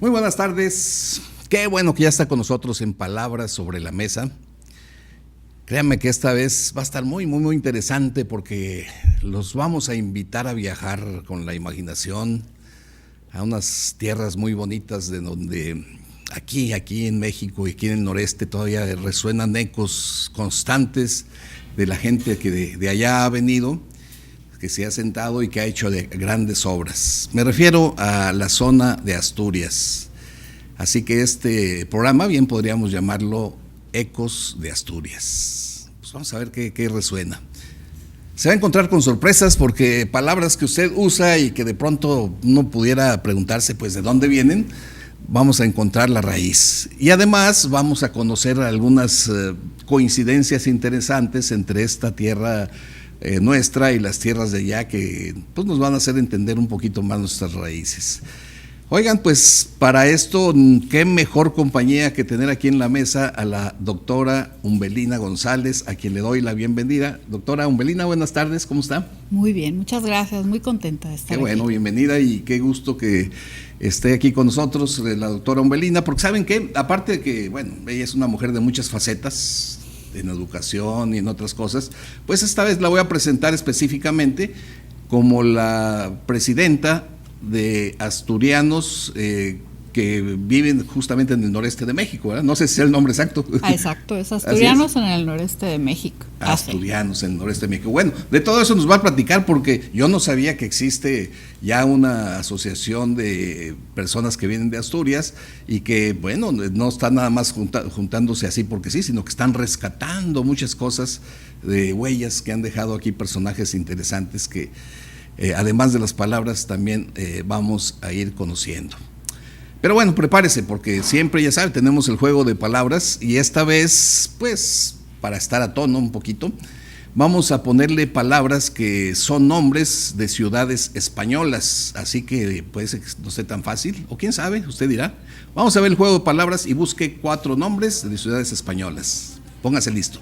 Muy buenas tardes. Qué bueno que ya está con nosotros en Palabras sobre la Mesa. Créanme que esta vez va a estar muy interesante porque los vamos a invitar a viajar con la imaginación a unas tierras muy bonitas de donde aquí en México y aquí en el noreste todavía resuenan ecos constantes de la gente que de allá ha venido, que se ha sentado y que ha hecho de grandes obras. Me refiero a la zona de Asturias. Así que este programa bien podríamos llamarlo Ecos de Asturias. Pues vamos a ver qué resuena. Se va a encontrar con sorpresas porque palabras que usted usa y que de pronto uno pudiera preguntarse pues de dónde vienen, vamos a encontrar la raíz. Y además vamos a conocer algunas coincidencias interesantes entre esta tierra nuestra y las tierras de allá que pues, nos van a hacer entender un poquito más nuestras raíces. Oigan, pues para esto, qué mejor compañía que tener aquí en la mesa a la doctora Umbelina González, a quien le doy la bienvenida. Doctora Umbelina, buenas tardes, ¿cómo está? Muy bien, muchas gracias, muy contenta de estar aquí. Qué bueno, bienvenida y qué gusto que esté aquí con nosotros la doctora Umbelina, porque ¿saben qué? Aparte de que, bueno, ella es una mujer de muchas facetas, en educación y en otras cosas, pues esta vez la voy a presentar específicamente como la presidenta de asturianos que viven justamente en el noreste de México, ¿verdad? No sé si es el nombre exacto. Exacto, es asturianos en el noreste de México. Asturianos en el noreste de México. Bueno, de todo eso nos va a platicar porque yo no sabía que existe ya una asociación de personas que vienen de Asturias y que, bueno, no están nada más juntándose así porque sí, sino que están rescatando muchas cosas de huellas que han dejado aquí personajes interesantes que además de las palabras también vamos a ir conociendo. Pero bueno, prepárese porque siempre, ya sabe, tenemos el juego de palabras y esta vez, pues, para estar a tono un poquito, vamos a ponerle palabras que son nombres de ciudades españolas, así que puede ser que no esté tan fácil, o quién sabe, usted dirá. Vamos a ver el juego de palabras y busque 4 nombres de ciudades españolas. Póngase listo.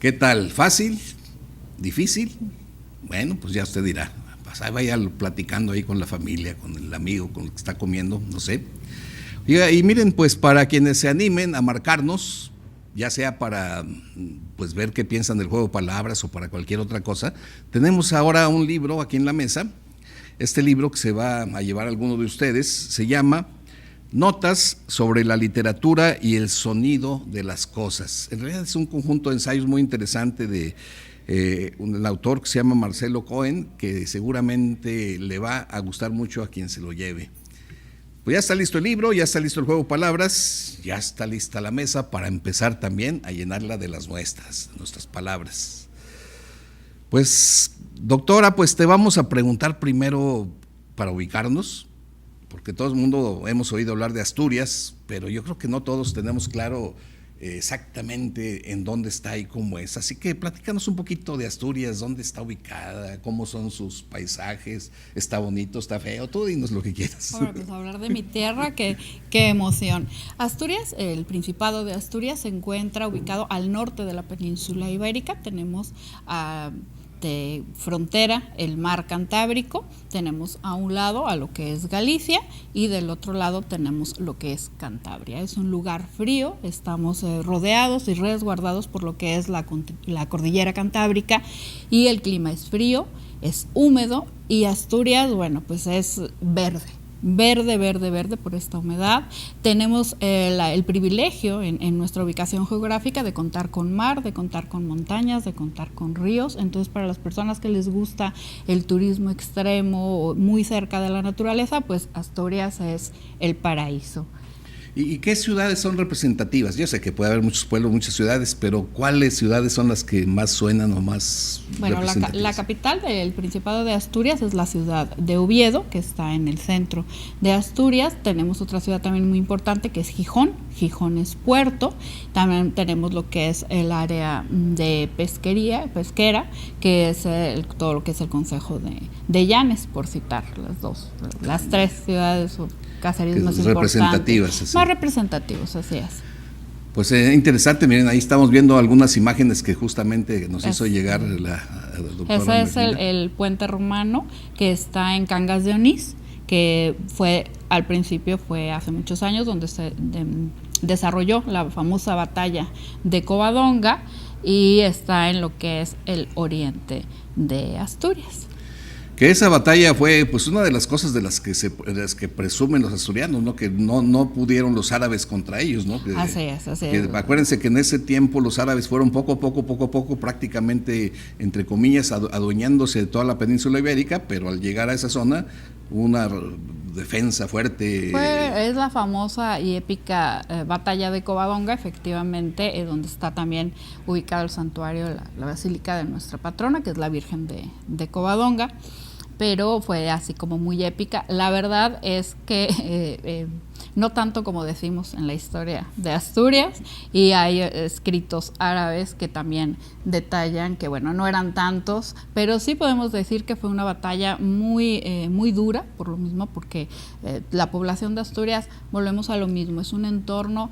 ¿Qué tal? ¿Fácil? ¿Difícil? Bueno, pues ya usted dirá. Vaya platicando ahí con la familia, con el amigo, con el que está comiendo, no sé. Y miren, pues para quienes se animen a marcarnos, ya sea para pues ver qué piensan del juego de palabras o para cualquier otra cosa, tenemos ahora un libro aquí en la mesa. Este libro que se va a llevar a alguno de ustedes se llama Notas sobre la literatura y el sonido de las cosas. En realidad es un conjunto de ensayos muy interesante de un autor que se llama Marcelo Cohen, que seguramente le va a gustar mucho a quien se lo lleve. Pues ya está listo el libro, ya está listo el juego de palabras, ya está lista la mesa para empezar también a llenarla de las nuestras palabras. Pues, doctora, pues te vamos a preguntar primero para ubicarnos, porque todo el mundo hemos oído hablar de Asturias, pero yo creo que no todos tenemos claro exactamente en dónde está y cómo es. Así que platícanos un poquito de Asturias, dónde está ubicada, cómo son sus paisajes, está bonito, está feo, tú dinos lo que quieras. Bueno, pues hablar de mi tierra, qué emoción. Asturias, el Principado de Asturias se encuentra ubicado al norte de la península ibérica. Tenemos de frontera el mar Cantábrico, tenemos a un lado a lo que es Galicia y del otro lado tenemos lo que es Cantabria. Es un lugar frío, estamos rodeados y resguardados por lo que es la cordillera Cantábrica y el clima es frío, es húmedo y Asturias, bueno, pues es verde por esta humedad. Tenemos el privilegio en nuestra ubicación geográfica de contar con mar, de contar con montañas, de contar con ríos. Entonces, para las personas que les gusta el turismo extremo, muy cerca de la naturaleza, pues Asturias es el paraíso. ¿Y qué ciudades son representativas? Yo sé que puede haber muchos pueblos, muchas ciudades, pero ¿cuáles ciudades son las que más suenan o más representativas? La capital del Principado de Asturias es la ciudad de Oviedo, que está en el centro de Asturias. Tenemos otra ciudad también muy importante que es Gijón. Gijón es puerto. También tenemos lo que es el área de pesquera, que es todo lo que es el concejo de Llanes, por citar las tres ciudades o caseríos más representativas, más representativos, así es. Pues interesante, miren, ahí estamos viendo algunas imágenes que justamente nos hizo llegar la doctora. Ese es el puente romano que está en Cangas de Onís, que al principio fue hace muchos años donde se desarrolló la famosa batalla de Covadonga, y está en lo que es el oriente de Asturias. Que esa batalla fue pues una de las cosas de las que presumen los asturianos, ¿no? Que no pudieron los árabes contra ellos, ¿no? Así es. Acuérdense que en ese tiempo los árabes fueron poco a poco, prácticamente, entre comillas, adueñándose de toda la península ibérica, pero al llegar a esa zona, una defensa fuerte. Es la famosa y épica batalla de Covadonga, efectivamente, donde está también ubicado el santuario, la basílica de nuestra patrona, que es la Virgen de Covadonga. Pero fue así como muy épica. La verdad es que no tanto como decimos en la historia de Asturias, y hay escritos árabes que también detallan que, bueno, no eran tantos, pero sí podemos decir que fue una batalla muy dura, por lo mismo, porque la población de Asturias, volvemos a lo mismo, es un entorno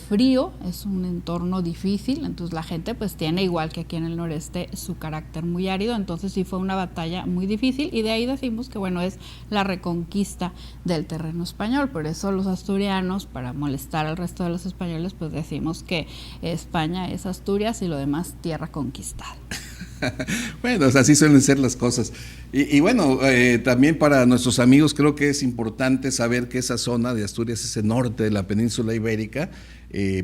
frío, es un entorno difícil, entonces la gente pues tiene, igual que aquí en el noreste, su carácter muy árido, entonces sí fue una batalla muy difícil, y de ahí decimos que, bueno, es la reconquista del terreno español. Por eso los asturianos, para molestar al resto de los españoles, pues decimos que España es Asturias y lo demás tierra conquistada. Bueno, así suelen ser las cosas. Y bueno, también para nuestros amigos creo que es importante saber que esa zona de Asturias, ese norte de la península ibérica,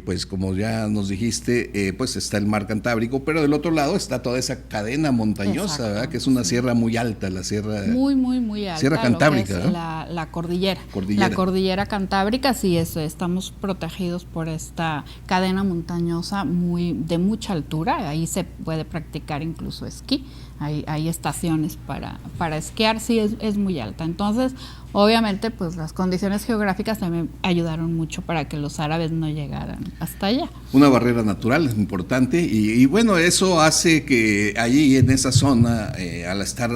pues como ya nos dijiste, pues está el mar Cantábrico, pero del otro lado está toda esa cadena montañosa, ¿verdad? Que es una sierra muy alta, la sierra muy alta, Sierra Cantábrica, ¿no? La cordillera. La cordillera Cantábrica, sí, estamos protegidos por esta cadena montañosa de mucha altura. Ahí se puede practicar incluso esquí. Hay estaciones para esquiar, sí, es muy alta. Entonces, obviamente, pues las condiciones geográficas también ayudaron mucho para que los árabes no llegaran hasta allá. Una barrera natural es importante, y bueno, eso hace que allí en esa zona, al estar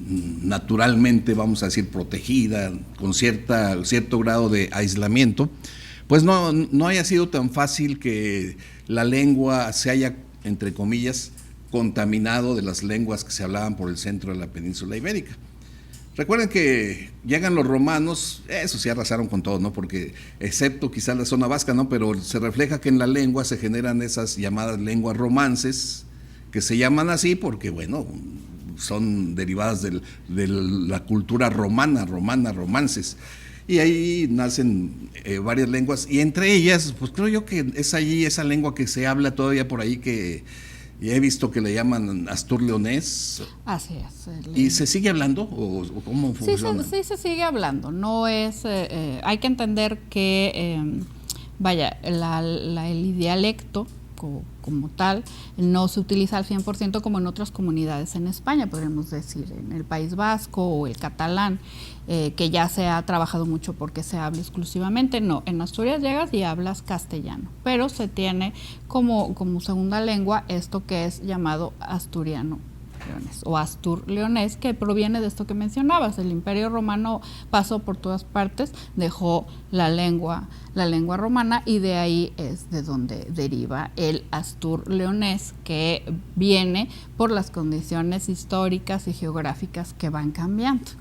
naturalmente, vamos a decir, protegida, con cierto grado de aislamiento, pues no haya sido tan fácil que la lengua se haya, entre comillas, contaminado de las lenguas que se hablaban por el centro de la península ibérica. Recuerden que llegan los romanos, eso sí arrasaron con todo, ¿no? Porque excepto quizás la zona vasca, ¿no? Pero se refleja que en la lengua se generan esas llamadas lenguas romances, que se llaman así porque, bueno, son derivadas de la cultura romances. Y ahí nacen varias lenguas, y entre ellas, pues creo yo que es allí esa lengua que se habla todavía por ahí, que y he visto que le llaman astur-leonés. Así es. ¿Y se sigue hablando o cómo funciona? Sí, se sigue hablando. No es, hay que entender que, el dialecto como tal no se utiliza al 100% como en otras comunidades en España, podríamos decir, en el País Vasco o el catalán, que ya se ha trabajado mucho porque se habla exclusivamente. No, en Asturias llegas y hablas castellano, pero se tiene como segunda lengua esto que es llamado asturiano leonés o astur-leonés, que proviene de esto que mencionabas. El Imperio Romano pasó por todas partes, dejó la lengua romana, y de ahí es de donde deriva el astur-leonés, que viene por las condiciones históricas y geográficas que van cambiando.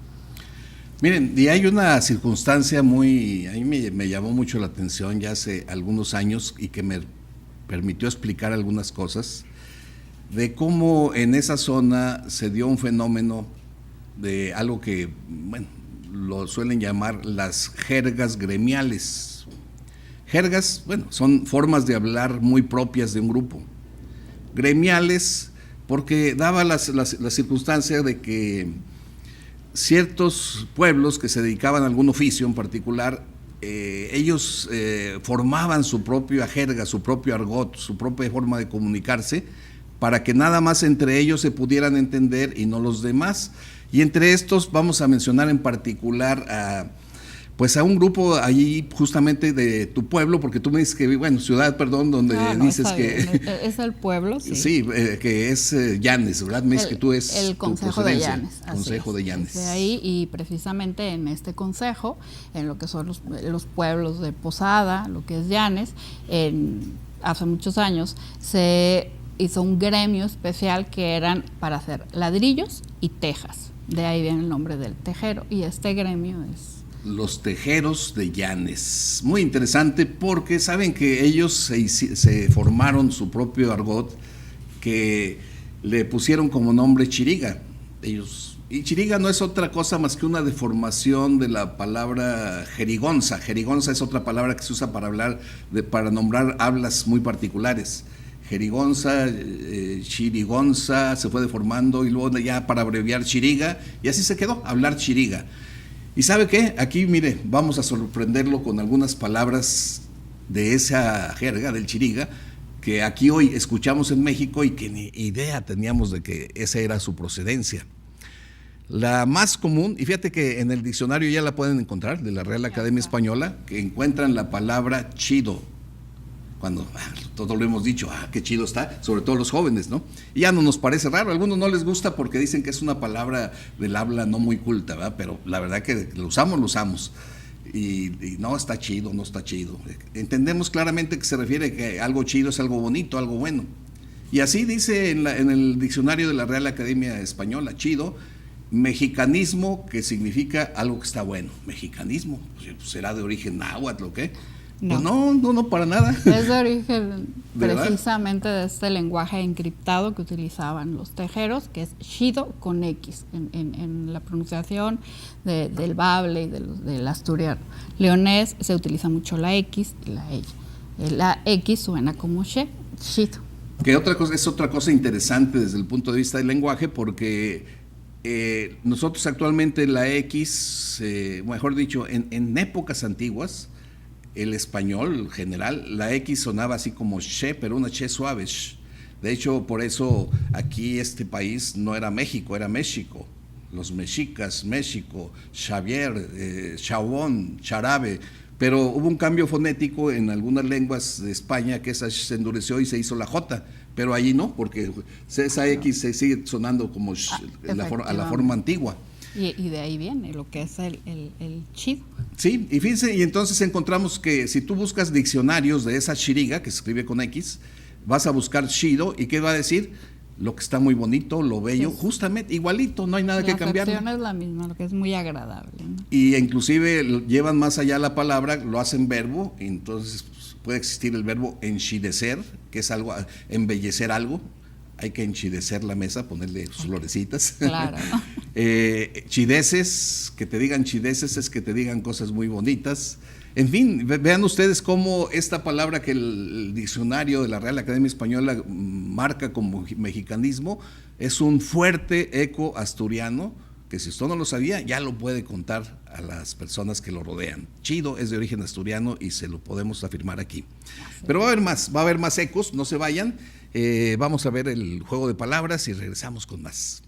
Miren, y hay una circunstancia a mí me llamó mucho la atención ya hace algunos años, y que me permitió explicar algunas cosas de cómo en esa zona se dio un fenómeno de algo que, bueno, lo suelen llamar las jergas gremiales. Jergas, bueno, son formas de hablar muy propias de un grupo. Gremiales, porque daba la circunstancia de que ciertos pueblos que se dedicaban a algún oficio en particular ellos formaban su propia jerga, su propio argot, su propia forma de comunicarse, para que nada más entre ellos se pudieran entender y no los demás. Y entre estos vamos a mencionar en particular a un grupo allí justamente de tu pueblo, porque tú me dices que, ciudad, perdón, donde dices que... Es el pueblo, sí. Sí, que es Llanes, ¿verdad? Me dices que tú es el Consejo de Llanes. Consejo de Llanes. De ahí, y precisamente en este consejo, en lo que son los pueblos de Posada, lo que es Llanes, hace muchos años se hizo un gremio especial que eran para hacer ladrillos y tejas. De ahí viene el nombre del tejero, y este gremio es... Los tejeros de Llanes. Muy interesante porque saben que ellos se formaron su propio argot que le pusieron como nombre chiriga. Y chiriga no es otra cosa más que una deformación de la palabra jerigonza. Jerigonza es otra palabra que se usa para nombrar hablas muy particulares. Jerigonza, chirigonza, se fue deformando y luego ya para abreviar chiriga, y así se quedó, hablar chiriga. ¿Y sabe qué? Aquí, mire, vamos a sorprenderlo con algunas palabras de esa jerga del chiriga que aquí hoy escuchamos en México y que ni idea teníamos de que esa era su procedencia. La más común, y fíjate que en el diccionario ya la pueden encontrar, de la Real Academia Española, que encuentran la palabra chido. Cuando todos lo hemos dicho, qué chido está, sobre todo los jóvenes, ¿no? Y ya no nos parece raro, a algunos no les gusta porque dicen que es una palabra del habla no muy culta, ¿verdad? Pero la verdad que lo usamos. Y no está chido, no está chido. Entendemos claramente que se refiere que algo chido es algo bonito, algo bueno. Y así dice en el diccionario de la Real Academia Española, chido, mexicanismo, que significa algo que está bueno. Mexicanismo, pues, ¿será de origen náhuatl o qué? No. Pues no, para nada. Es de origen precisamente de este lenguaje encriptado que utilizaban los tejeros, que es chido con X. En la pronunciación del bable y del asturiano leonés se utiliza mucho la X y la Y. La X suena como chido. Que es otra cosa interesante desde el punto de vista del lenguaje, porque nosotros actualmente la X, mejor dicho, en épocas antiguas, el español general, la X sonaba así como che, pero una che suave. De hecho, por eso aquí este país no era México, era México. Los mexicas, México, Xavier, Chabón, Charabe. Pero hubo un cambio fonético en algunas lenguas de España que esa se endureció y se hizo la J. Pero allí no, porque esa X se sigue sonando como a la forma antigua. Y de ahí viene lo que es el chido. Sí, y fíjense, y entonces encontramos que si tú buscas diccionarios de esa chiriga, que se escribe con X, vas a buscar chido, ¿y qué va a decir? Lo que está muy bonito, lo bello, sí, justamente, igualito, no hay nada que cambiar. La acepción es la misma, lo que es muy agradable, ¿no? Y inclusive llevan más allá la palabra, lo hacen verbo, y entonces puede existir el verbo enchidecer, que es algo, embellecer algo. Hay que enchidecer la mesa, ponerle sus florecitas. Claro, ¿no? Chideces, que te digan chideces es que te digan cosas muy bonitas. En fin, vean ustedes cómo esta palabra que el diccionario de la Real Academia Española marca como mexicanismo es un fuerte eco asturiano, que si usted no lo sabía, ya lo puede contar a las personas que lo rodean. Chido es de origen asturiano y se lo podemos afirmar aquí. Pero va a haber más ecos, no se vayan. Vamos a ver el juego de palabras y regresamos con más.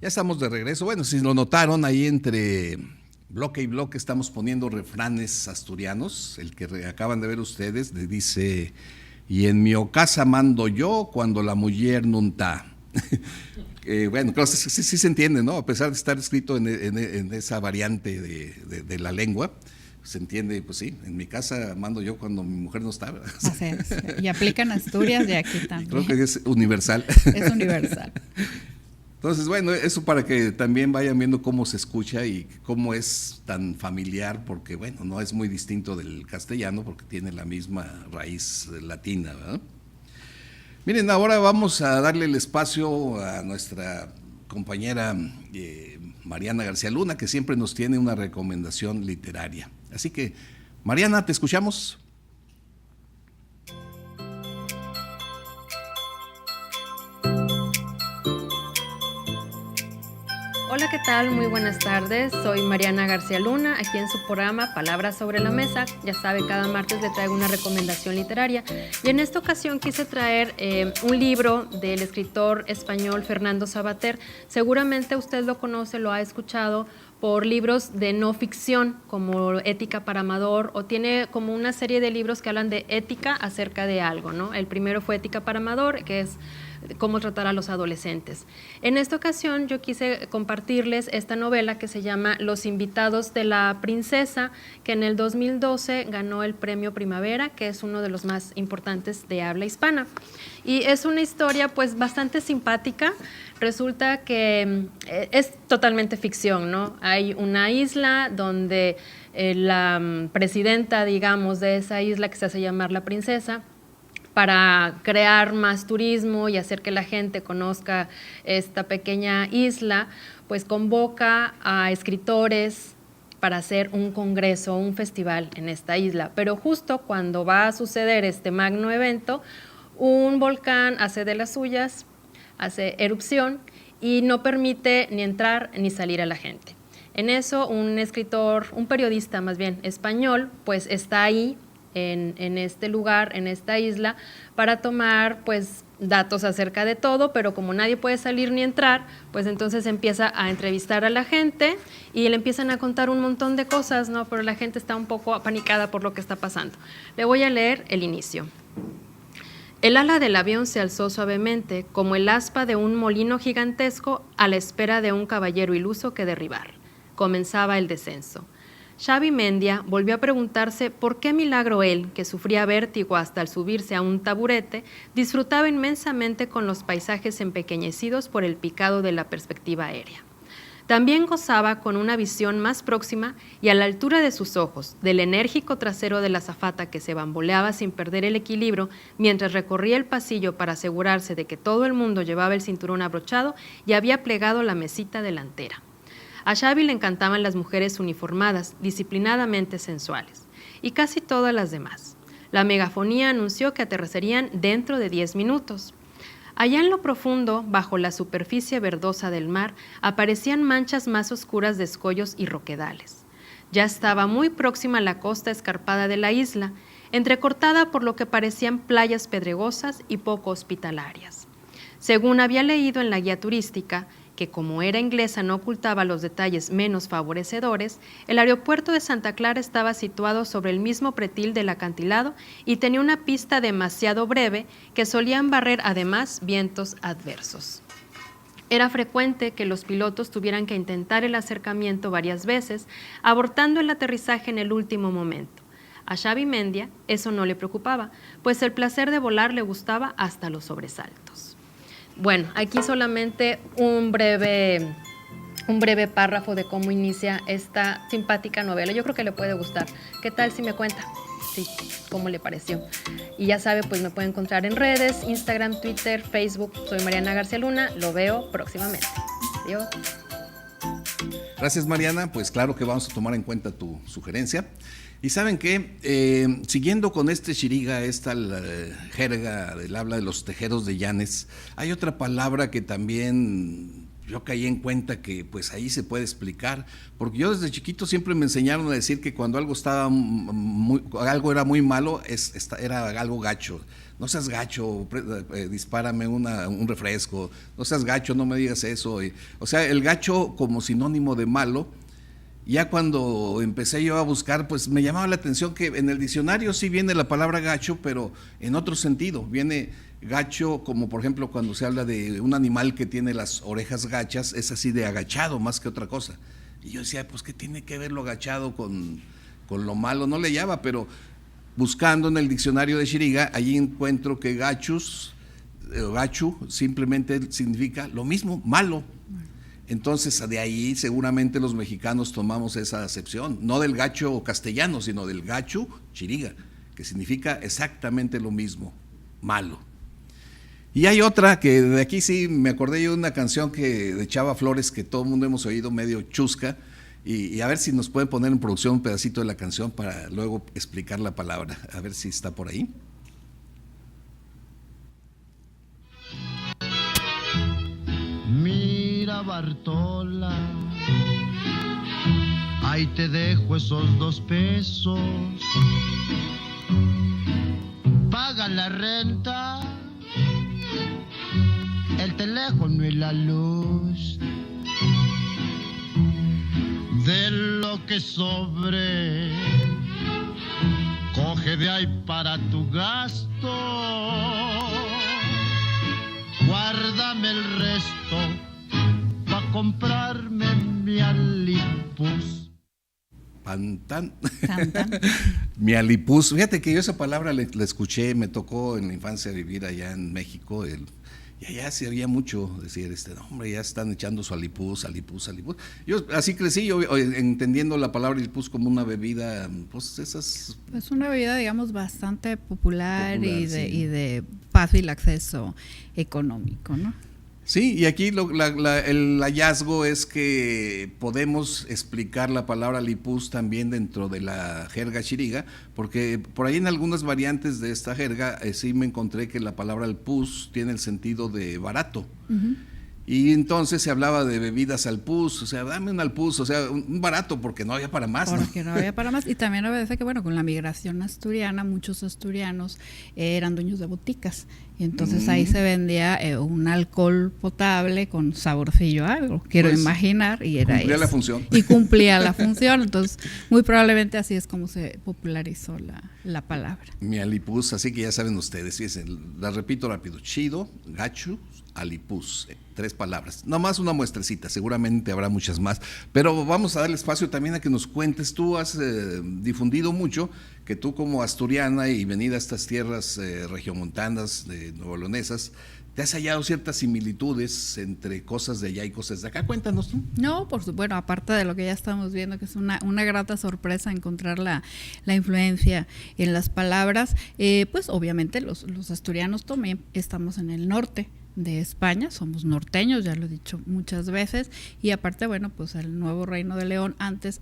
Ya estamos de regreso. Bueno, si lo notaron ahí entre bloque y bloque estamos poniendo refranes asturianos. El que acaban de ver ustedes dice: y en mi casa mando yo cuando la mujer no está. Bueno, claro, sí se entiende, ¿no? A pesar de estar escrito en esa variante de la lengua, se entiende, pues sí, en mi casa mando yo cuando mi mujer no está. Así es. Y aplican Asturias y aquí también. Creo que es universal. Es universal. Entonces, bueno, eso para que también vayan viendo cómo se escucha y cómo es tan familiar, porque, bueno, no es muy distinto del castellano porque tiene la misma raíz latina, ¿verdad? Miren, ahora vamos a darle el espacio a nuestra compañera Mariana García Luna, que siempre nos tiene una recomendación literaria. Así que, Mariana, ¿te escuchamos? Hola, ¿qué tal? Muy buenas tardes. Soy Mariana García Luna, aquí en su programa Palabras sobre la Mesa. Ya sabe, cada martes le traigo una recomendación literaria. Y en esta ocasión quise traer un libro del escritor español Fernando Savater. Seguramente usted lo conoce, lo ha escuchado por libros de no ficción como Ética para Amador, o tiene como una serie de libros que hablan de ética acerca de algo, ¿no? El primero fue Ética para Amador, que es cómo tratar a los adolescentes. En esta ocasión yo quise compartirles esta novela que se llama Los invitados de la princesa, que en el 2012 ganó el premio Primavera, que es uno de los más importantes de habla hispana. Y es una historia pues bastante simpática. Resulta que es totalmente ficción, ¿no? Hay una isla donde la presidenta, digamos, de esa isla, que se hace llamar la princesa, para crear más turismo y hacer que la gente conozca esta pequeña isla, pues convoca a escritores para hacer un congreso, un festival en esta isla. Pero justo cuando va a suceder este magno evento, un volcán hace de las suyas, hace erupción y no permite ni entrar ni salir a la gente. En eso un escritor, un periodista más bien español, pues está ahí en este lugar, en esta isla, para tomar pues datos acerca de todo, pero como nadie puede salir ni entrar, pues entonces empieza a entrevistar a la gente y le empiezan a contar un montón de cosas, ¿no? Pero la gente está un poco apanicada por lo que está pasando. Le voy a leer el inicio. El ala del avión se alzó suavemente, como el aspa de un molino gigantesco a la espera de un caballero iluso que derribar. Comenzaba el descenso. Xavi Mendia volvió a preguntarse por qué milagro él, que sufría vértigo hasta al subirse a un taburete, disfrutaba inmensamente con los paisajes empequeñecidos por el picado de la perspectiva aérea. También gozaba con una visión más próxima y a la altura de sus ojos, del enérgico trasero de la azafata que se bamboleaba sin perder el equilibrio mientras recorría el pasillo para asegurarse de que todo el mundo llevaba el cinturón abrochado y había plegado la mesita delantera. A Xavi le encantaban las mujeres uniformadas, disciplinadamente sensuales, y casi todas las demás. La megafonía anunció que aterrizarían dentro de 10 minutos. Allá en lo profundo, bajo la superficie verdosa del mar, aparecían manchas más oscuras de escollos y roquedales. Ya estaba muy próxima a la costa escarpada de la isla, entrecortada por lo que parecían playas pedregosas y poco hospitalarias. Según había leído en la guía turística, que como era inglesa no ocultaba los detalles menos favorecedores, el aeropuerto de Santa Clara estaba situado sobre el mismo pretil del acantilado y tenía una pista demasiado breve que solían barrer además vientos adversos. Era frecuente que los pilotos tuvieran que intentar el acercamiento varias veces, abortando el aterrizaje en el último momento. A Xavi Mendia eso no le preocupaba, pues el placer de volar le gustaba hasta los sobresaltos. Bueno, aquí solamente un breve párrafo de cómo inicia esta simpática novela. Yo creo que le puede gustar. ¿Qué tal si me cuenta? Sí, cómo le pareció. Y ya sabe, pues me puede encontrar en redes, Instagram, Twitter, Facebook. Soy Mariana García Luna. Lo veo próximamente. Adiós. Gracias, Mariana. Pues claro que vamos a tomar en cuenta tu sugerencia. Y saben que, siguiendo con este chiriga, esta jerga del habla de los tejeros de Llanes, hay otra palabra que también yo caí en cuenta que pues ahí se puede explicar, porque yo desde chiquito siempre me enseñaron a decir que cuando algo estaba algo era muy malo, era algo gacho. No seas gacho, dispárame un refresco, no seas gacho, no me digas eso. O sea, el gacho como sinónimo de malo. Ya cuando empecé yo a buscar, pues me llamaba la atención que en el diccionario sí viene la palabra gacho, pero en otro sentido. Viene gacho como por ejemplo cuando se habla de un animal que tiene las orejas gachas, es así de agachado más que otra cosa. Y yo decía, pues ¿qué tiene que ver lo agachado con lo malo? No le llama, pero buscando en el diccionario de Xiriga, allí encuentro que gachu simplemente significa lo mismo, malo. Entonces, de ahí seguramente los mexicanos tomamos esa acepción, no del gacho castellano, sino del gacho Xiriga, que significa exactamente lo mismo, malo. Y hay otra que de aquí sí me acordé yo de una canción de Chava Flores que todo el mundo hemos oído, medio chusca, y a ver si nos pueden poner en producción un pedacito de la canción para luego explicar la palabra, a ver si está por ahí. Mira, Bartola, ahí te dejo esos 2 pesos. Paga la renta, el teléfono y la luz. De lo que sobre, coge de ahí para tu gasto. Guárdame el resto pa' comprarme mi alipus. Pantan. Mi alipus. Fíjate que yo esa palabra la escuché, me tocó en la infancia vivir allá en México. Y allá se había mucho decir, hombre, ya están echando su alipus. Yo así crecí, yo entendiendo la palabra alipus como una bebida, pues esas... Es una bebida, digamos, bastante popular y sí, de fácil acceso económico, ¿no? Sí, y aquí el hallazgo es que podemos explicar la palabra lipus también dentro de la jerga Xiriga, porque por ahí en algunas variantes de esta jerga sí me encontré que la palabra lipus tiene el sentido de barato. Uh-huh. Y entonces se hablaba de bebidas al pus, o sea, dame un al pus, o sea, un barato porque no había para más. Porque no había para más. Y también obedece que, bueno, con la migración asturiana, muchos asturianos eran dueños de boticas. Y entonces ahí se vendía un alcohol potable con saborcillo a algo, quiero imaginar. Y era cumplía eso. La función. Y cumplía la función. Entonces, muy probablemente así es como se popularizó la palabra. Mi alipus, así que ya saben ustedes, fíjense, la repito rápido, chido, gacho, alipus, 3 palabras, nomás una muestrecita, seguramente habrá muchas más, pero vamos a darle espacio también a que nos cuentes. Tú has difundido mucho que tú como asturiana y venida a estas tierras regiomontanas, nuevo-leonesas, te has hallado ciertas similitudes entre cosas de allá y cosas de acá. Cuéntanos tú. No, por supuesto, bueno, aparte de lo que ya estamos viendo, que es una grata sorpresa encontrar la influencia en las palabras, pues obviamente los asturianos también estamos en el norte de España, somos norteños, ya lo he dicho muchas veces, y aparte, bueno, pues el nuevo Reino de León, antes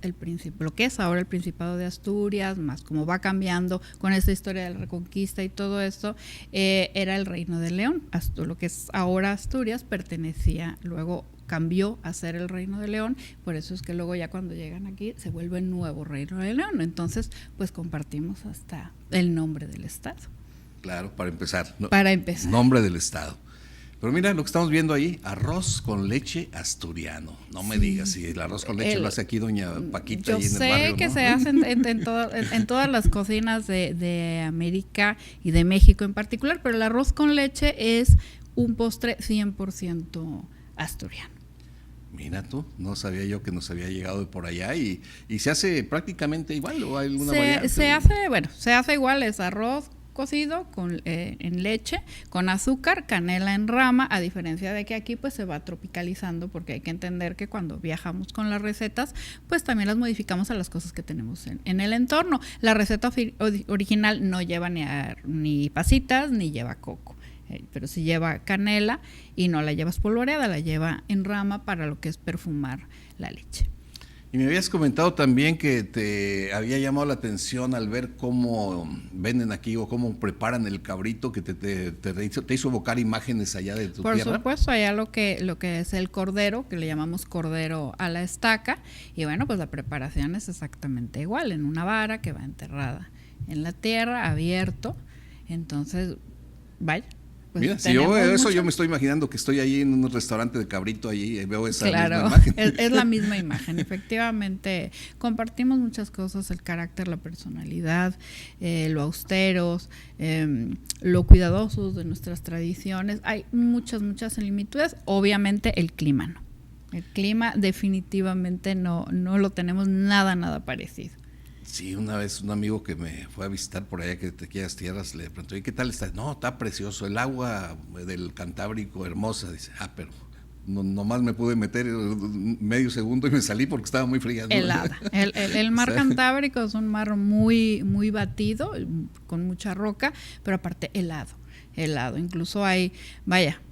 lo que es ahora el Principado de Asturias, más como va cambiando con esta historia de la Reconquista y todo esto, era el Reino de León. Lo que es ahora Asturias pertenecía, luego cambió a ser el Reino de León, por eso es que luego ya cuando llegan aquí se vuelve el nuevo Reino de León. Entonces, pues compartimos hasta el nombre del estado. Claro, para empezar. Para empezar. Nombre del estado. Pero mira lo que estamos viendo ahí, arroz con leche asturiano. No me digas si el arroz con leche lo hace aquí doña Paquita. Yo ahí en el barrio, sé que ¿no? se hace en todas las cocinas de América y de México en particular, pero el arroz con leche es un postre 100% asturiano. Mira tú, no sabía yo que nos había llegado de por allá y se hace prácticamente igual, ¿o hay alguna variante? Se hace igual, es arroz cocido en leche, con azúcar, canela en rama, a diferencia de que aquí pues se va tropicalizando, porque hay que entender que cuando viajamos con las recetas, pues también las modificamos a las cosas que tenemos en el entorno. La receta original no lleva ni pasitas, ni lleva coco, pero sí lleva canela y no la lleva espolvoreada, la lleva en rama para lo que es perfumar la leche. Y me habías comentado también que te había llamado la atención al ver cómo venden aquí o cómo preparan el cabrito, que te hizo evocar imágenes allá de tu tierra. Por supuesto, allá lo que es el cordero, que le llamamos cordero a la estaca, y bueno, pues la preparación es exactamente igual, en una vara que va enterrada en la tierra, abierto. Entonces, vaya, pues Mira, si yo tenemos veo eso, mucho. yo me estoy imaginando que estoy ahí en un restaurante de cabrito, ahí veo esa misma Claro, imagen. es la misma imagen. Efectivamente, compartimos muchas cosas, el carácter, la personalidad, lo austeros, lo cuidadosos de nuestras tradiciones. Hay muchas similitudes. Obviamente el clima no. El clima definitivamente no lo tenemos nada parecido. Sí, una vez un amigo que me fue a visitar por allá, que te aquellas tierras, le preguntó, ¿y qué tal está? No, está precioso, el agua del Cantábrico hermosa. Dice, pero nomás me pude meter medio segundo y me salí porque estaba muy fría, ¿no? Helada. El mar Cantábrico es un mar muy batido, con mucha roca, pero aparte helado. Incluso hay,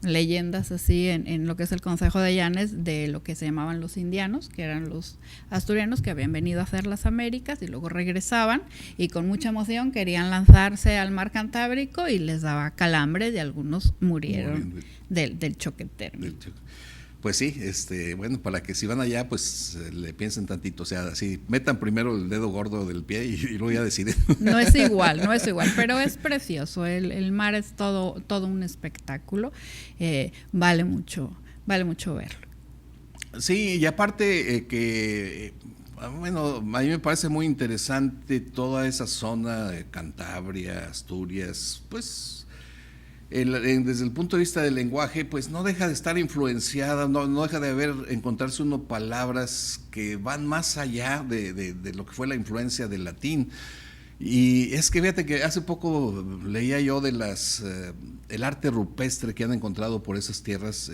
leyendas así en lo que es el Concejo de Llanes de lo que se llamaban los indianos, que eran los asturianos que habían venido a hacer las Américas y luego regresaban y con mucha emoción querían lanzarse al mar Cantábrico y les daba calambres y algunos murieron del choque térmico. Pues sí, bueno, para que si van allá, pues le piensen tantito, o sea, así metan primero el dedo gordo del pie y luego ya deciden. No es igual, pero es precioso. El mar es todo un espectáculo. Vale mucho verlo. Sí, y aparte bueno, a mí me parece muy interesante toda esa zona de Cantabria, Asturias, pues desde el punto de vista del lenguaje, pues no deja de estar influenciada, no deja de encontrarse palabras que van más allá de lo que fue la influencia del latín. Y es que fíjate que hace poco leía yo de el arte rupestre que han encontrado por esas tierras,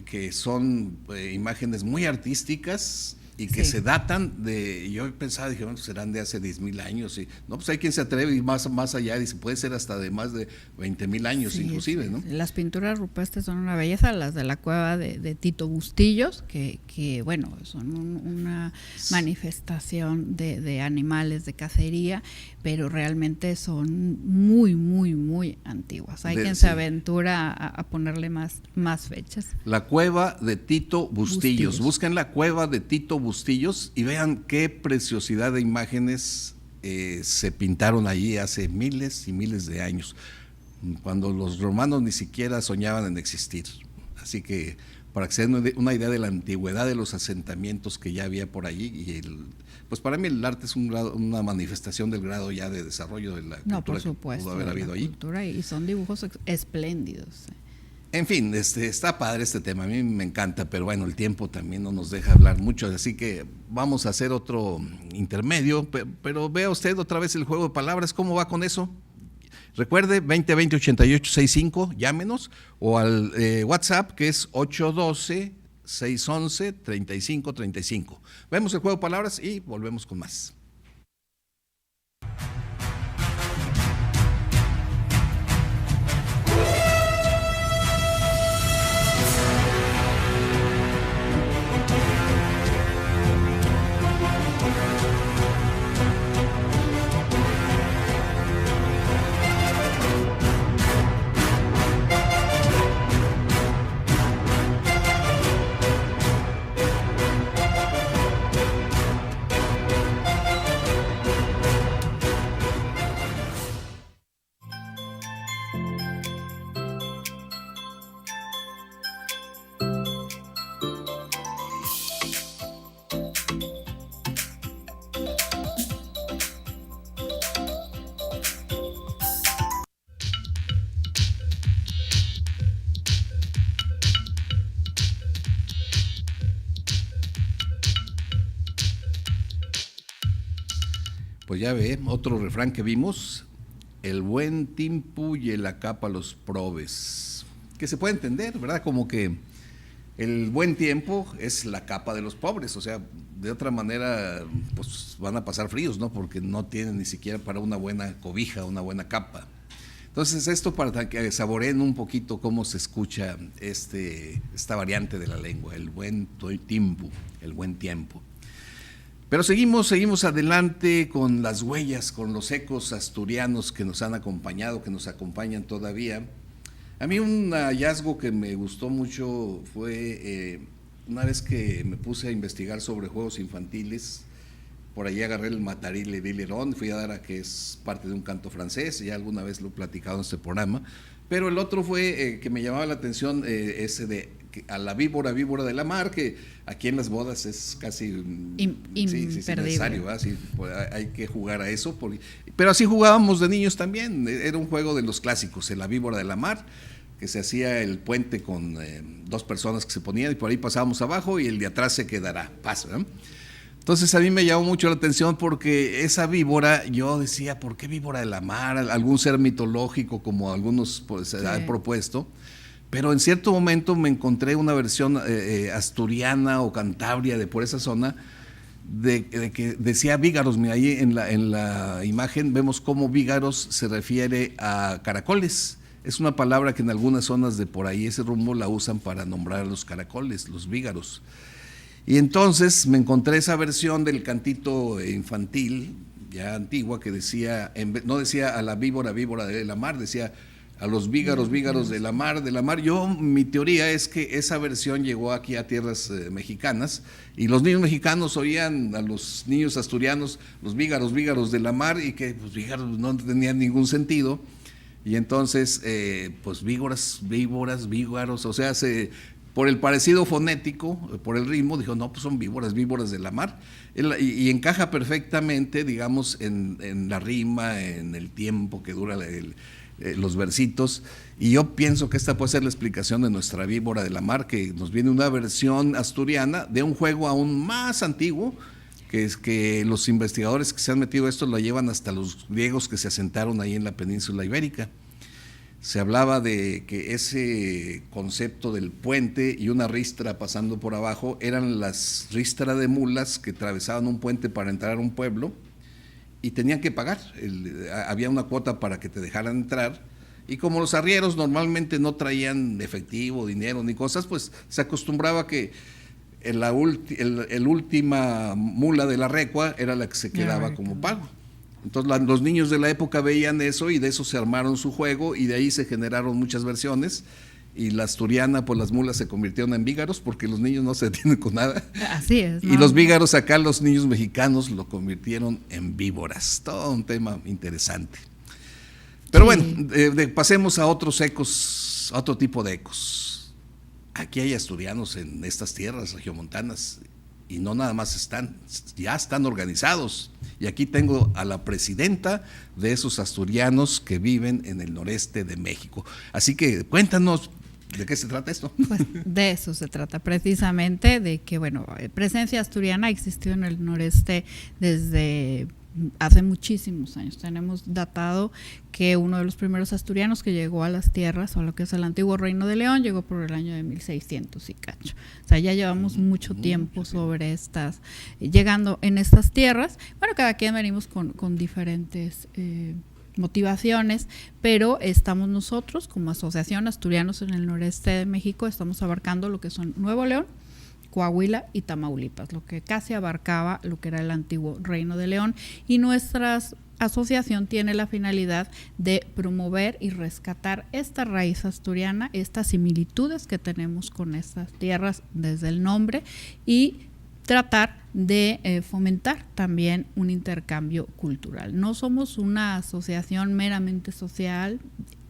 que son imágenes muy artísticas y que se datan yo pensaba, dije, bueno, serán de hace 10,000 años, y no, pues hay quien se atreve y más allá, dice, puede ser hasta de más de 20,000 años, inclusive, ¿no? Las pinturas rupestres son una belleza, las de la cueva de Tito Bustillos, que bueno, son una manifestación de animales de cacería, pero realmente son muy antiguas. Hay quien se aventura a ponerle más fechas. La cueva de Tito Bustillos. Busquen la cueva de Tito Bustillos y vean qué preciosidad de imágenes se pintaron allí hace miles y miles de años, cuando los romanos ni siquiera soñaban en existir. Así que para que se den una idea de la antigüedad de los asentamientos que ya había por allí, y pues para mí el arte es una manifestación del grado ya de desarrollo de la cultura, por supuesto, que pudo haber habido allí. Y son dibujos espléndidos. En fin, está padre este tema, a mí me encanta, pero bueno, el tiempo también no nos deja hablar mucho, así que vamos a hacer otro intermedio, pero vea usted otra vez el juego de palabras, ¿cómo va con eso? Recuerde, 2020-8865, llámenos, o al WhatsApp, que es 812-611-3535. Vemos el juego de palabras y volvemos con más. Pues ya ve, otro refrán que vimos, el buen tiempo y la capa los probes, que se puede entender, ¿verdad? Como que el buen tiempo es la capa de los pobres, o sea, de otra manera, pues van a pasar fríos, ¿no? Porque no tienen ni siquiera para una buena cobija, una buena capa. Entonces, esto para que saboreen un poquito cómo se escucha esta variante de la lengua, el buen tiempo, el buen tiempo. Pero seguimos adelante con las huellas, con los ecos asturianos que nos han acompañado, que nos acompañan todavía. A mí un hallazgo que me gustó mucho fue una vez que me puse a investigar sobre juegos infantiles. Por allí agarré el Matarile de Leron, fui a dar a que es parte de un canto francés, ya alguna vez lo he platicado en este programa, Pero el otro fue que me llamaba la atención, ese de a la víbora de la mar, que aquí en las bodas es casi necesario, ¿verdad? Sí, pues, hay que jugar a eso. Pero así jugábamos de niños también, era un juego de los clásicos, la víbora de la mar, que se hacía el puente con 2 personas que se ponían y por ahí pasábamos abajo y el de atrás se quedará, paso, ¿verdad? Entonces a mí me llamó mucho la atención porque esa víbora, yo decía, ¿por qué víbora de la mar? Algún ser mitológico como algunos pues, han propuesto, pero en cierto momento me encontré una versión asturiana o cantabria de por esa zona de que decía vígaros. Mira, ahí en la imagen vemos cómo vígaros se refiere a caracoles. Es una palabra que en algunas zonas de por ahí ese rumbo la usan para nombrar a los caracoles, los vígaros. Y entonces me encontré esa versión del cantito infantil, ya antigua, que decía, no decía a la víbora de la mar, decía a los vígaros de la mar. Mi teoría es que esa versión llegó aquí a tierras mexicanas y los niños mexicanos oían a los niños asturianos, los vígaros de la mar, y que pues vígaros no tenían ningún sentido. Y entonces, pues víboras, o sea, por el parecido fonético, por el ritmo, dijo, no, pues son víboras de la mar. Y encaja perfectamente, digamos, en la rima, en el tiempo que dura los versitos. Y yo pienso que esta puede ser la explicación de nuestra víbora de la mar, que nos viene una versión asturiana de un juego aún más antiguo, que es que los investigadores que se han metido a esto lo llevan hasta los griegos que se asentaron ahí en la península ibérica. Se hablaba de que ese concepto del puente y una ristra pasando por abajo eran las ristras de mulas que atravesaban un puente para entrar a un pueblo y tenían que pagar. Había una cuota para que te dejaran entrar, y como los arrieros normalmente no traían efectivo, dinero ni cosas, pues se acostumbraba que el última mula de la recua era la que se quedaba como pago. Entonces los niños de la época veían eso y de eso se armaron su juego y de ahí se generaron muchas versiones. Y la asturiana, pues las mulas se convirtieron en vígaros porque los niños no se detienen con nada. Así es, ¿no? Y los vígaros acá, los niños mexicanos lo convirtieron en víboras. Todo un tema interesante. Pero bueno, pasemos a otros ecos, a otro tipo de ecos. Aquí hay asturianos en estas tierras regiomontanas y no nada más ya están organizados. Y aquí tengo a la presidenta de esos asturianos que viven en el noreste de México. Así que cuéntanos, ¿de qué se trata esto? Pues de eso se trata, precisamente de que, bueno, presencia asturiana existió en el noreste desde hace muchísimos años. Tenemos datado que uno de los primeros asturianos que llegó a las tierras, o lo que es el antiguo Reino de León, llegó por el año de 1600 y cacho. O sea, ya llevamos mucho tiempo sobre llegando en estas tierras. Bueno, cada quien venimos con diferentes motivaciones, pero estamos nosotros como Asociación Asturianos en el Noreste de México, estamos abarcando lo que son Nuevo León, Coahuila y Tamaulipas, lo que casi abarcaba lo que era el antiguo Reino de León, y nuestra asociación tiene la finalidad de promover y rescatar esta raíz asturiana, estas similitudes que tenemos con estas tierras desde el nombre, y tratar de fomentar también un intercambio cultural. No somos una asociación meramente social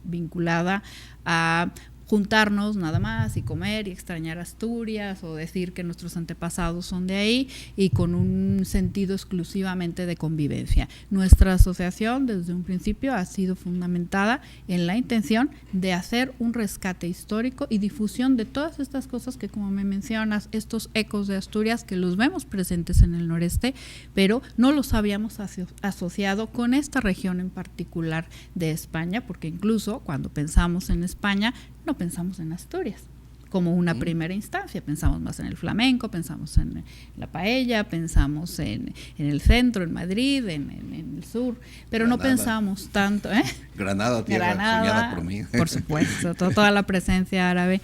vinculada a juntarnos nada más y comer y extrañar Asturias o decir que nuestros antepasados son de ahí y con un sentido exclusivamente de convivencia. Nuestra asociación desde un principio ha sido fundamentada en la intención de hacer un rescate histórico y difusión de todas estas cosas que, como me mencionas, estos ecos de Asturias que los vemos presentes en el noreste, pero no los habíamos asociado con esta región en particular de España, porque incluso cuando pensamos en España no pensamos en Asturias como una primera instancia, pensamos más en el flamenco, pensamos en la paella, pensamos en el centro, en Madrid, en el sur, pero Granada. No pensamos tanto, Granada, tierra soñada por mí. Por supuesto, toda la presencia árabe.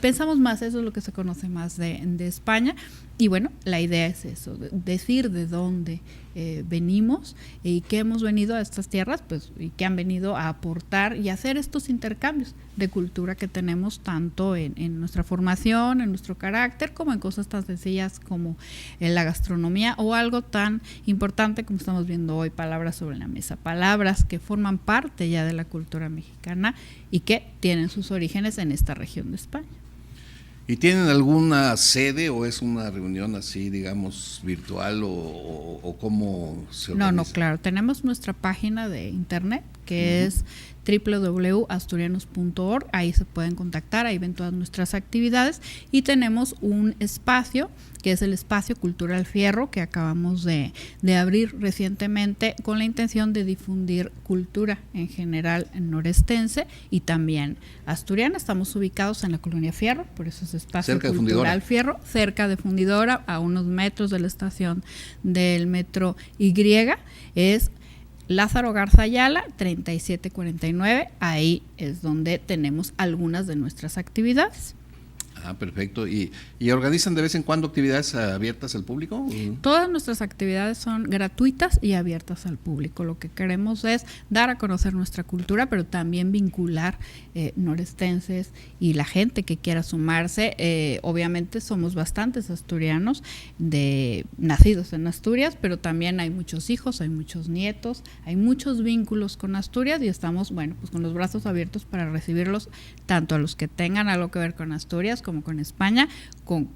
Pensamos más, eso es lo que se conoce más de España, y bueno, la idea es eso, decir de dónde venimos y qué hemos venido a estas tierras, pues, y qué han venido a aportar y hacer estos intercambios de cultura que tenemos tanto en nuestra formación, en nuestro carácter, como en cosas tan sencillas como la gastronomía o algo tan importante como estamos viendo hoy, palabras sobre la mesa, palabras que forman parte ya de la cultura mexicana y que tienen sus orígenes en esta región de España. ¿Y tienen alguna sede o es una reunión así, digamos, virtual o cómo se organiza? No, claro, tenemos nuestra página de internet que es www.asturianos.org, ahí se pueden contactar, ahí ven todas nuestras actividades y tenemos un espacio que es el Espacio Cultural Fierro que acabamos de abrir recientemente con la intención de difundir cultura en general norestense y también asturiana. Estamos ubicados en la Colonia Fierro, por eso es Espacio cerca Cultural Fierro, cerca de Fundidora, a unos metros de la estación del metro Y, es Lázaro Garza Ayala, 3749, ahí es donde tenemos algunas de nuestras actividades. Ah, perfecto. ¿Y organizan de vez en cuando actividades abiertas al público? Todas nuestras actividades son gratuitas y abiertas al público. Lo que queremos es dar a conocer nuestra cultura, pero también vincular norestenses y la gente que quiera sumarse. Obviamente somos bastantes asturianos nacidos en Asturias, pero también hay muchos hijos, hay muchos nietos, hay muchos vínculos con Asturias y estamos, pues con los brazos abiertos para recibirlos, tanto a los que tengan algo que ver con Asturias como con España, con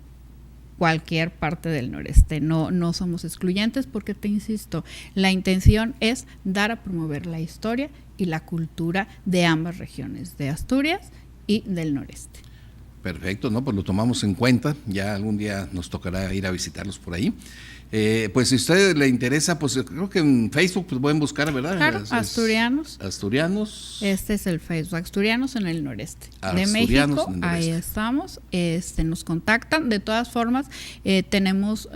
cualquier parte del noreste. No somos excluyentes porque, te insisto, la intención es dar a promover la historia y la cultura de ambas regiones, de Asturias y del noreste. Perfecto, ¿no? Pues lo tomamos en cuenta, ya algún día nos tocará ir a visitarlos por ahí. Pues si a usted le interesa, pues creo que en Facebook pues pueden buscar, ¿verdad? Claro, Asturianos. Asturianos. Este es el Facebook, Asturianos en el noreste de Asturianos México, en el ahí noreste. estamos, nos contactan. De todas formas, tenemos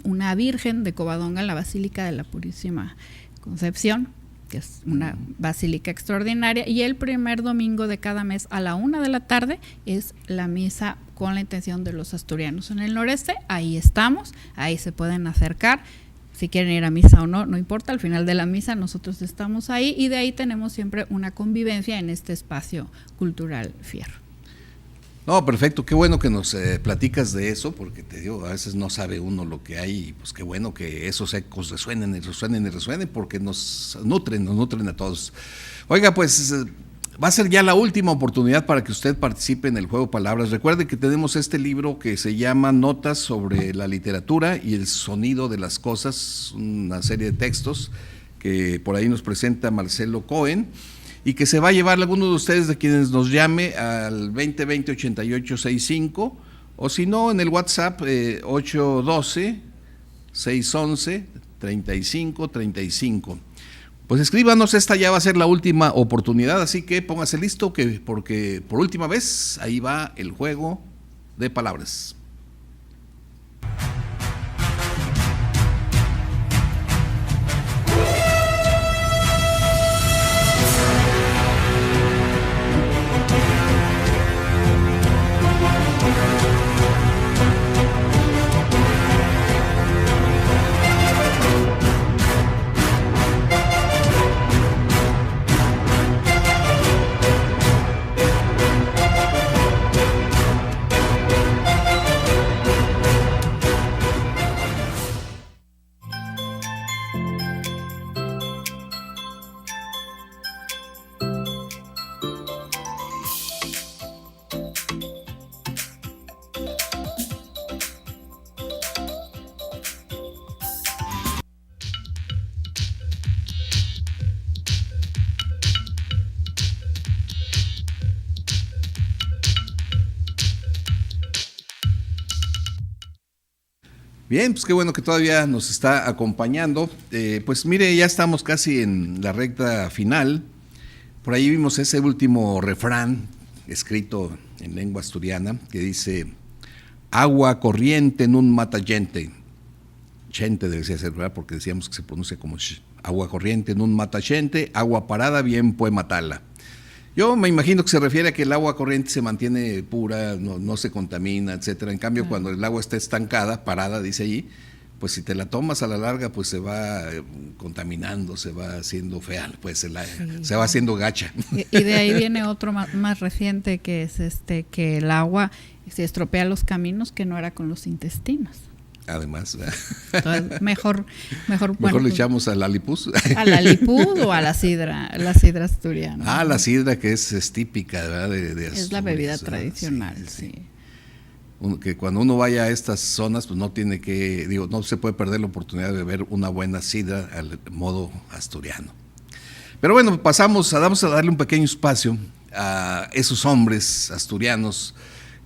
una Virgen de Covadonga en la Basílica de la Purísima Concepción, que es una basílica extraordinaria, y el primer domingo de cada mes a la 1 de la tarde es la misa con la intención de los asturianos en el noreste. Ahí estamos, ahí se pueden acercar, si quieren ir a misa o no importa, al final de la misa nosotros estamos ahí y de ahí tenemos siempre una convivencia en este espacio cultural Fierro. No, perfecto, qué bueno que nos platicas de eso, porque te digo, a veces no sabe uno lo que hay, y pues qué bueno que esos ecos resuenen, porque nos nutren a todos. Oiga, pues va a ser ya la última oportunidad para que usted participe en el juego Palabras. Recuerde que tenemos este libro que se llama Notas sobre la literatura y el sonido de las cosas, una serie de textos que por ahí nos presenta Marcelo Cohen, y que se va a llevar alguno de ustedes de quienes nos llame al 2020-8865, o si no, en el WhatsApp 812-611-3535. Pues escríbanos, esta ya va a ser la última oportunidad, así que póngase listo, porque por última vez ahí va el juego de palabras. Bien, pues qué bueno que todavía nos está acompañando. Pues mire, ya estamos casi en la recta final. Por ahí vimos ese último refrán escrito en lengua asturiana que dice: agua corriente nun mata gente. Gente debe ser, ¿verdad? Porque decíamos que se pronuncia como agua corriente nun mata gente, agua parada bien puede matarla. Yo me imagino que se refiere a que el agua corriente se mantiene pura, no se contamina, etcétera. En cambio, cuando el agua está estancada, parada, dice ahí, pues si te la tomas a la larga, pues se va contaminando, se va haciendo fea, pues se va haciendo gacha. Y de ahí viene otro más reciente, que es que el agua se estropea los caminos, que no era con los intestinos. Además, Entonces, mejor mejor bueno, le echamos al Alipuz. a la Lipud o a la sidra asturiana. La sidra que es típica, ¿verdad? De Es la bebida Asturias, tradicional, sí. Que cuando uno vaya a estas zonas, pues no tiene que, no se puede perder la oportunidad de beber una buena sidra al modo asturiano. Pero bueno, vamos a darle un pequeño espacio a esos hombres asturianos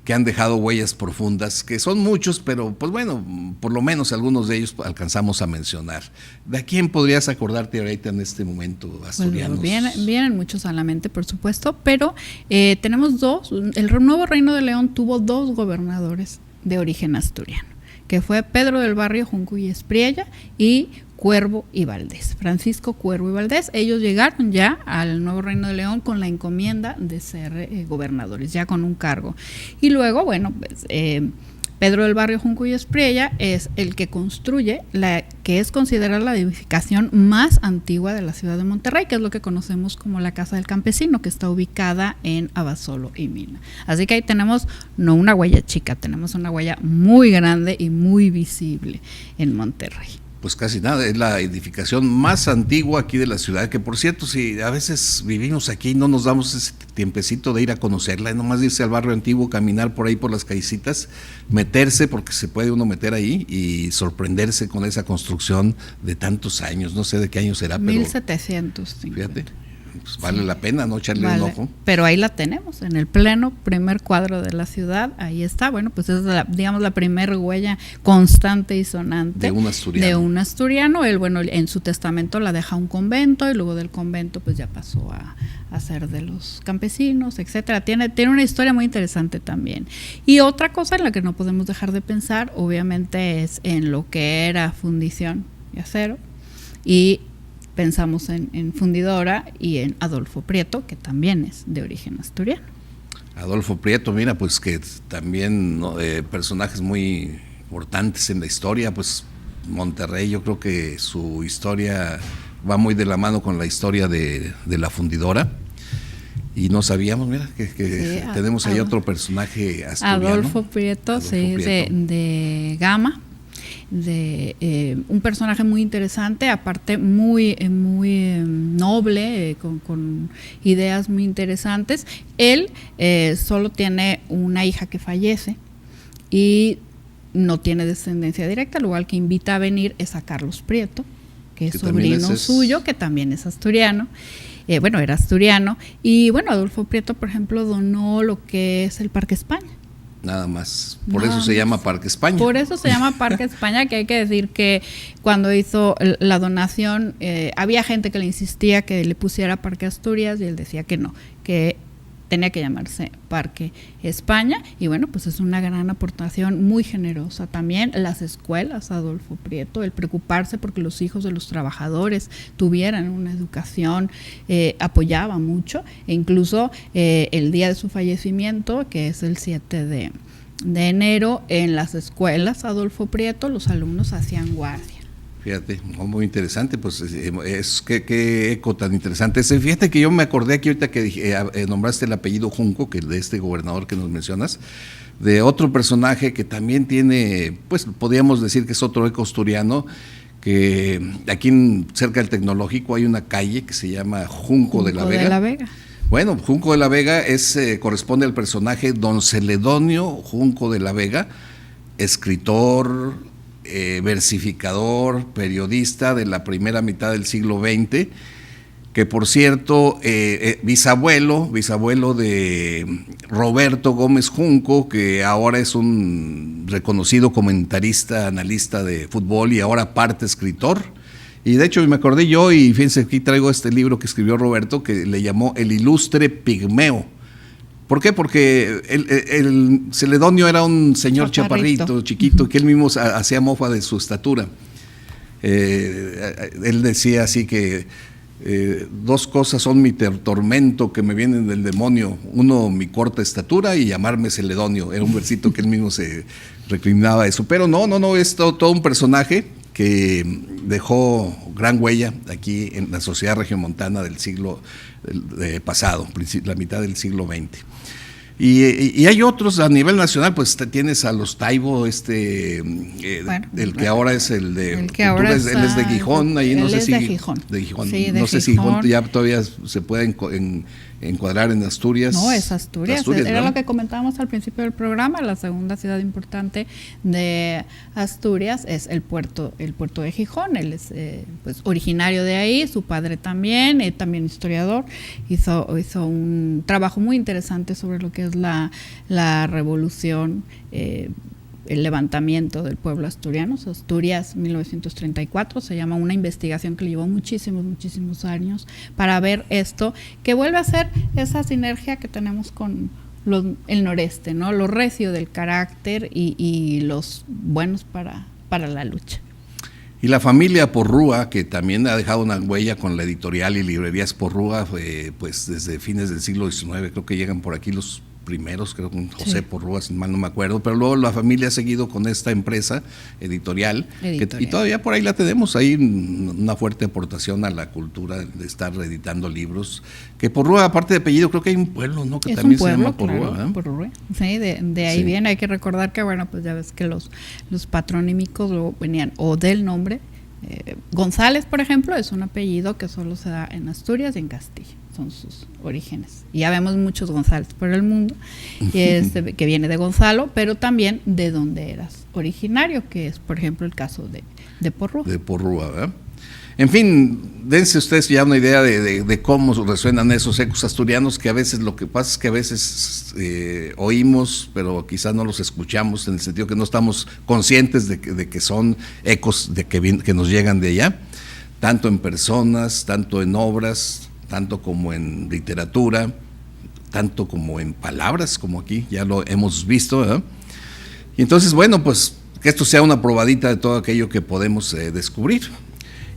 que han dejado huellas profundas, que son muchos, pero pues bueno, por lo menos algunos de ellos alcanzamos a mencionar. ¿De quién podrías acordarte ahorita en este momento, asturianos? Pues vienen muchos a la mente, por supuesto, pero tenemos dos. El nuevo Reino de León tuvo dos gobernadores de origen asturiano, que fue Pedro del Barrio Junco y Espriella y Cuervo y Valdés, Francisco Cuervo y Valdés. Ellos llegaron ya al nuevo Reino de León con la encomienda de ser gobernadores, ya con un cargo. Y luego, bueno, pues, Pedro del Barrio Junco y Espriella es el que construye la que es considerada la edificación más antigua de la ciudad de Monterrey, que es lo que conocemos como la Casa del Campesino, que está ubicada en Abasolo y Mina. Así que ahí tenemos no una huella chica, tenemos una huella muy grande y muy visible en Monterrey. Pues casi nada, es la edificación más antigua aquí de la ciudad, que por cierto, si a veces vivimos aquí, no nos damos ese tiempecito de ir a conocerla, nomás irse al barrio antiguo, caminar por ahí por las callecitas, meterse, porque se puede uno meter ahí y sorprenderse con esa construcción de tantos años, no sé de qué año será, pero 1750. fíjate, pues vale la pena no echarle un ojo. Pero ahí la tenemos, en el pleno primer cuadro de la ciudad, ahí está. Bueno, pues es digamos la primera huella constante y sonante de un asturiano. Él, bueno, en su testamento la deja a un convento y luego del convento pues ya pasó a ser de los campesinos, etcétera. Tiene una historia muy interesante también. Y otra cosa en la que no podemos dejar de pensar, obviamente, es en lo que era fundición y acero, y pensamos en Fundidora y en Adolfo Prieto, que también es de origen asturiano. Adolfo Prieto, mira, pues que también personajes muy importantes en la historia, pues Monterrey, yo creo que su historia va muy de la mano con la historia de la Fundidora. Y no sabíamos, mira, que sí, tenemos ahí otro personaje asturiano. Adolfo Prieto, sí, Prieto. De Gama. Un personaje muy interesante, aparte muy noble, con ideas muy interesantes. Él solo tiene una hija que fallece y no tiene descendencia directa, al igual que invita a venir es a Carlos Prieto, que es sobrino suyo, que también es asturiano. Era asturiano. Y bueno, Adolfo Prieto, por ejemplo, donó lo que es el Parque España. Nada más. Por eso se llama Parque España. Por eso se llama Parque España, que hay que decir que cuando hizo la donación había gente que le insistía que le pusiera Parque Asturias y él decía que no, que tenía que llamarse Parque España. Y bueno, pues es una gran aportación muy generosa también. Las escuelas, Adolfo Prieto, el preocuparse porque los hijos de los trabajadores tuvieran una educación, apoyaba mucho. E incluso el día de su fallecimiento, que es el 7 de enero, en las escuelas Adolfo Prieto, los alumnos hacían guardia. Fíjate, muy interesante, pues es qué eco tan interesante. Fíjate que yo me acordé aquí ahorita que nombraste el apellido Junco, que de este gobernador que nos mencionas, de otro personaje que también tiene, pues podríamos decir que es otro eco asturiano, que aquí cerca del Tecnológico hay una calle que se llama Junco de la Vega. Bueno, Junco de la Vega corresponde al personaje Don Celedonio Junco de la Vega, escritor, versificador, periodista de la primera mitad del siglo XX, que por cierto, bisabuelo de Roberto Gómez Junco, que ahora es un reconocido comentarista, analista de fútbol y ahora parte escritor. Y de hecho me acordé yo, y fíjense, aquí traigo este libro que escribió Roberto, que le llamó El Ilustre Pigmeo. ¿Por qué? Porque el Celedonio era un señor chaparrito, chiquito, que él mismo hacía mofa de su estatura. Él decía así que dos cosas son mi tormento que me vienen del demonio. Uno, mi corta estatura, y llamarme Celedonio. Era un versito que él mismo se recriminaba eso. Pero no, es todo un personaje que dejó gran huella aquí en la sociedad regiomontana del siglo pasado, la mitad del siglo XX. Y hay otros a nivel nacional, pues tienes a los Taibo, el que ahora es el de el que ahora él es de Gijón, ahí no sé si de Gijón. De Gijón. Sí, no sé si Gijón ya todavía se puede encuadrar en Asturias. No, es Asturias. Era ¿no? lo que comentábamos al principio del programa. La segunda ciudad importante de Asturias es el puerto de Gijón. Él es pues originario de ahí, su padre también, también historiador. Hizo un trabajo muy interesante sobre lo que es la revolución, el levantamiento del pueblo asturiano. Asturias 1934 se llama, una investigación que le llevó muchísimos años para ver esto, que vuelve a ser esa sinergia que tenemos con el noreste, ¿no? Lo recio del carácter y los buenos para la lucha. Y la familia Porrúa, que también ha dejado una huella con la editorial y librerías Porrúa, pues desde fines del siglo XIX, creo que llegan por aquí los primeros, creo que José Porrúa, si mal no me acuerdo, pero luego la familia ha seguido con esta empresa editorial. Y todavía por ahí la tenemos, ahí una fuerte aportación a la cultura de estar reeditando libros, que Porrúa, aparte de apellido, creo que hay un pueblo, ¿no? Que es también un pueblo, se llama Porrúa, claro, Porrúa. Sí, de ahí viene. Hay que recordar que, bueno, pues ya ves que los patronímicos luego venían o del nombre. González, por ejemplo, es un apellido que solo se da en Asturias y en Castilla, son sus orígenes. Y ya vemos muchos González por el mundo, que viene de Gonzalo, pero también de donde eras originario, que es, por ejemplo, el caso de Porrúa. De Porrúa, ¿verdad? En fin, dense ustedes ya una idea de cómo resuenan esos ecos asturianos, que a veces lo que pasa es que a veces oímos, pero quizás no los escuchamos, en el sentido que no estamos conscientes de que son ecos que nos llegan de allá, tanto en personas, tanto en obras, tanto como en literatura, tanto como en palabras, como aquí ya lo hemos visto, ¿verdad? Y entonces, bueno, pues que esto sea una probadita de todo aquello que podemos descubrir.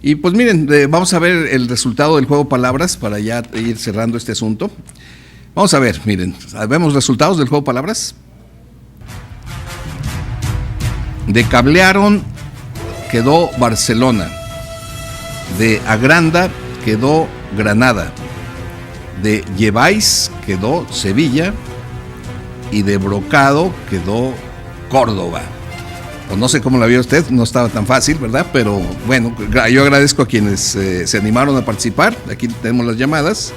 Y pues miren, vamos a ver el resultado del juego Palabras para ya ir cerrando este asunto. Vamos a ver, miren, ¿vemos resultados del juego Palabras? De Cablearon quedó Barcelona, de Agranda quedó Granada, de Lleváis quedó Sevilla y de Brocado quedó Córdoba. Pues no sé cómo la vio usted, no estaba tan fácil, ¿verdad? Pero bueno, yo agradezco a quienes se animaron a participar. Aquí tenemos las llamadas.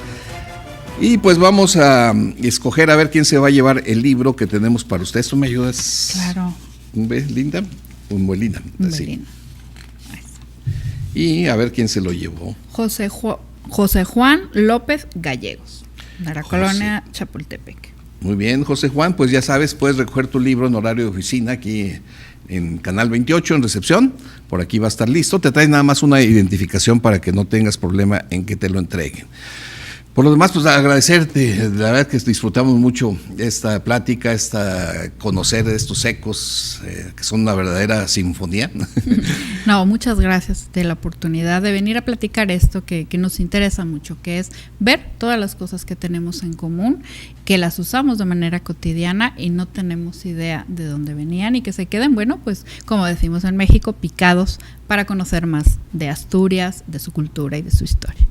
Y pues vamos a escoger a ver quién se va a llevar el libro que tenemos para usted. ¿Tú me ayudas? Claro. ¿Ves, Linda? Un buen Linda. Así. Y a ver quién se lo llevó. José Juan López Gallegos, de la colonia Chapultepec. Muy bien, José Juan, pues ya sabes, puedes recoger tu libro en horario de oficina aquí en Canal 28, en recepción. Por aquí va a estar listo. Te traes nada más una identificación para que no tengas problema en que te lo entreguen. Por lo demás, pues agradecerte, la verdad que disfrutamos mucho esta plática, conocer estos ecos que son una verdadera sinfonía. No, muchas gracias de la oportunidad de venir a platicar esto que nos interesa mucho, que es ver todas las cosas que tenemos en común, que las usamos de manera cotidiana y no tenemos idea de dónde venían y que se queden, bueno, pues como decimos en México, picados para conocer más de Asturias, de su cultura y de su historia.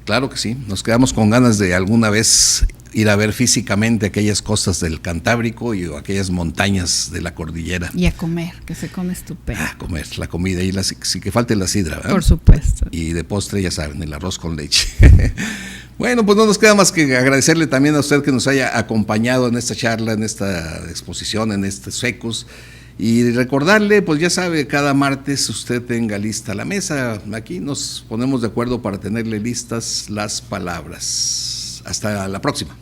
Claro que sí, nos quedamos con ganas de alguna vez ir a ver físicamente aquellas costas del Cantábrico y aquellas montañas de la cordillera. Y a comer, que se come estupendo. A comer, la comida y sí que falte la sidra, ¿verdad? Por supuesto. Y de postre, ya saben, el arroz con leche. Bueno, pues no nos queda más que agradecerle también a usted que nos haya acompañado en esta charla, en esta exposición, en estos ecos. Y recordarle, pues ya sabe, cada martes usted tenga lista la mesa. Aquí nos ponemos de acuerdo para tenerle listas las palabras. Hasta la próxima.